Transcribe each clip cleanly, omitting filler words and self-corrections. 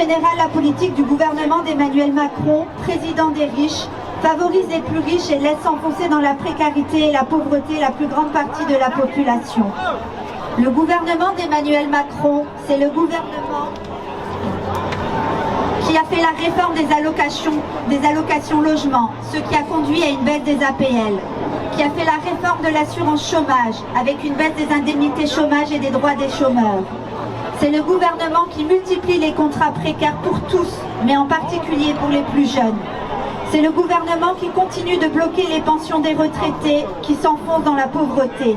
général, la politique du gouvernement d'Emmanuel Macron, président des riches, favorise les plus riches et laisse s'enfoncer dans la précarité et la pauvreté la plus grande partie de la population. Le gouvernement d'Emmanuel Macron, c'est le gouvernement qui a fait la réforme des allocations logement, ce qui a conduit à une baisse des APL, qui a fait la réforme de l'assurance chômage avec une baisse des indemnités chômage et des droits des chômeurs. C'est le gouvernement qui multiplie les contrats précaires pour tous, mais en particulier pour les plus jeunes. C'est le gouvernement qui continue de bloquer les pensions des retraités qui s'enfoncent dans la pauvreté.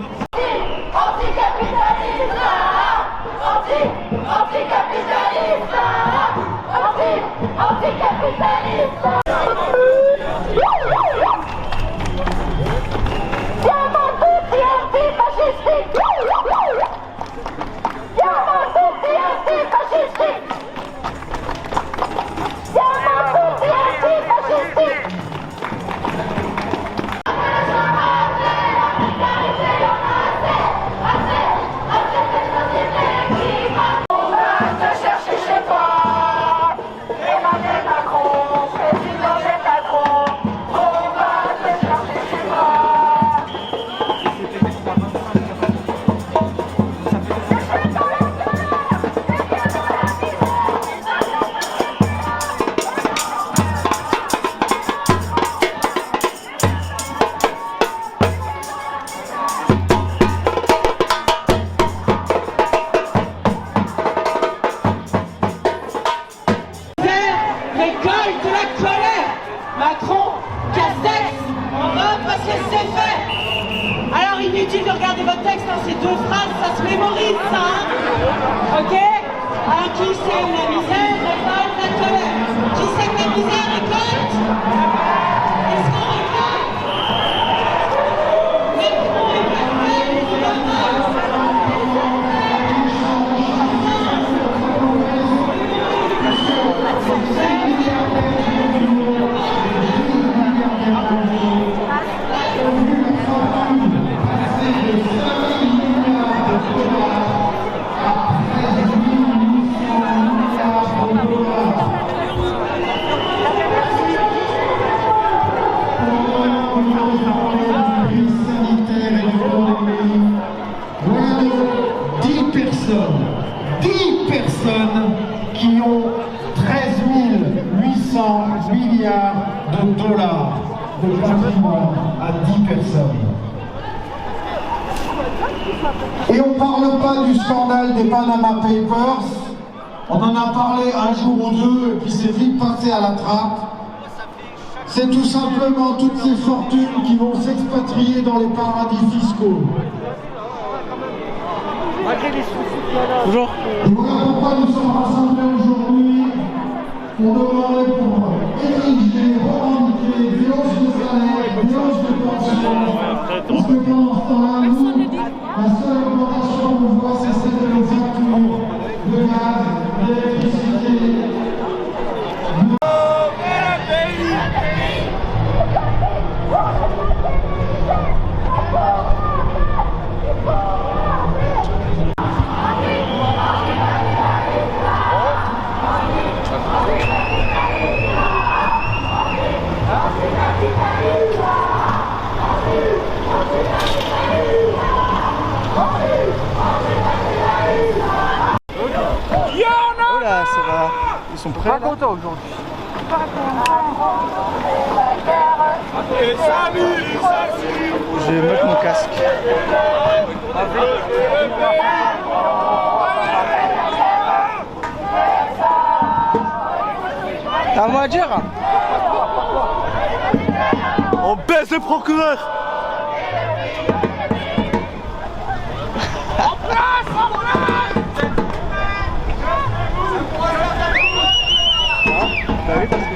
Inutile de regarder votre texte, hein, ces deux phrases, ça se mémorise, ça, hein. Ok. Alors, qui sème la misère récolte la colère. Qui sème la misère récolte. Est-ce qu'on récolte? Macron est parfait, qui ont 13 800 milliards de dollars de patrimoine à 10 personnes. Et on ne parle pas du scandale des Panama Papers, on en a parlé un jour ou deux et puis c'est vite passé à la trappe. C'est tout simplement toutes ces fortunes qui vont s'expatrier dans les paradis fiscaux. Bonjour. Et voilà pourquoi nous sommes rassemblés aujourd'hui. On demandait pour exiger, revendiquer des hausses de salaire, des hausses de pension. Parce que pendant ce temps-là, nous, la seule augmentation qu'on voit, c'est celle de nos factures de gaz, d'électricité. Oula, ça va. Ils sont prêts. Pas contents aujourd'hui. Je vais mettre mon casque. T'as un mot à dire? On baisse le procureur. Bah oui, parce que...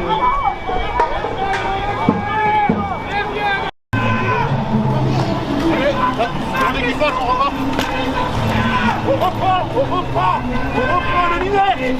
On reprend le linet.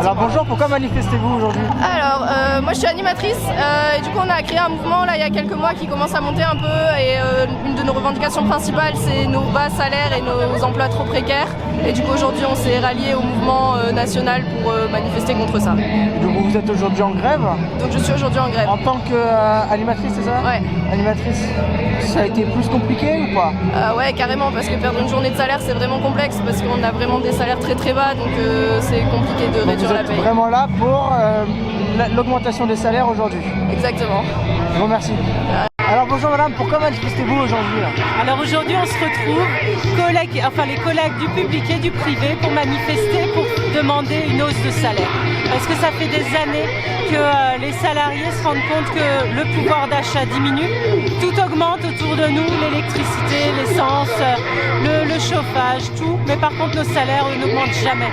Alors bonjour, pourquoi manifestez-vous aujourd'hui? Alors, moi je suis animatrice et du coup on a créé un mouvement là il y a quelques mois qui commence à monter un peu et une de nos revendications principales c'est nos bas salaires et nos emplois trop précaires et du coup aujourd'hui on s'est rallié au mouvement national pour manifester contre ça. Et donc vous êtes aujourd'hui en grève? Donc je suis aujourd'hui en grève. En tant qu'animatrice, c'est ça? Ouais. Animatrice, ça a été plus compliqué ou pas? Ouais, carrément, parce que perdre une journée de salaire c'est vraiment complexe parce qu'on a vraiment des salaires très très bas donc c'est compliqué de réduire la paye. Vous êtes vraiment là pour l'augmentation des salaires aujourd'hui? Exactement. Je vous remercie. Alors bonjour madame, pourquoi manifestez-vous aujourd'hui là? Alors aujourd'hui on se retrouve, les collègues du public et du privé pour manifester, pour demander une hausse de salaire. Parce que ça fait des années que les salariés se rendent compte que le pouvoir d'achat diminue, tout augmente autour de nous, l'électricité, l'essence, le chauffage, tout, mais par contre nos salaires n'augmentent jamais.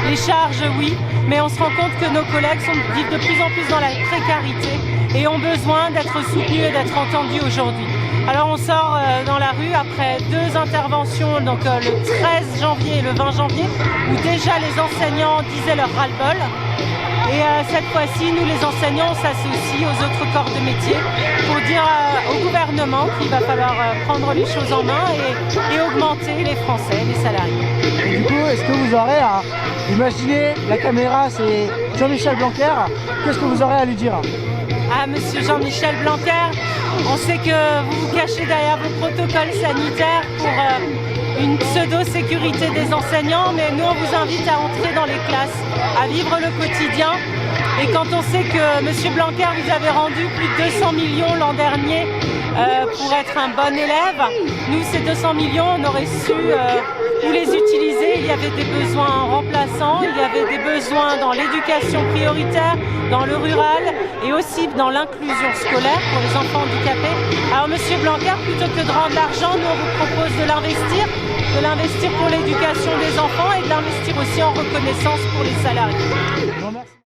Les charges oui, mais on se rend compte que nos collègues vivent de plus en plus dans la précarité et ont besoin d'être soutenus et d'être entendus aujourd'hui. Alors on sort dans la rue après 2 interventions, donc le 13 janvier et le 20 janvier, où déjà les enseignants disaient leur ras-le-bol. Et cette fois-ci, nous les enseignants, on s'associe aux autres corps de métier pour dire au gouvernement qu'il va falloir prendre les choses en main et augmenter les Français, les salariés. Et du coup, est-ce que vous aurez à imaginer, la caméra c'est Jean-Michel Blanquer, qu'est-ce que vous aurez à lui dire? Ah, monsieur Jean-Michel Blanquer, on sait que vous vous cachez derrière vos protocoles sanitaires pour une pseudo-sécurité des enseignants, mais nous on vous invite à entrer dans les classes, à vivre le quotidien. Et quand on sait que monsieur Blanquer vous avez rendu plus de 200 millions l'an dernier pour être un bon élève, nous ces 200 millions on aurait su où les utiliser. Il y avait des besoins remplaçants, il y avait des besoins dans l'éducation prioritaire, dans le rural et aussi dans l'inclusion scolaire pour les enfants handicapés. Alors monsieur Blanquer, plutôt que de rendre l'argent, nous on vous propose de l'investir pour l'éducation des enfants et de l'investir aussi en reconnaissance pour les salariés. Je vous remercie.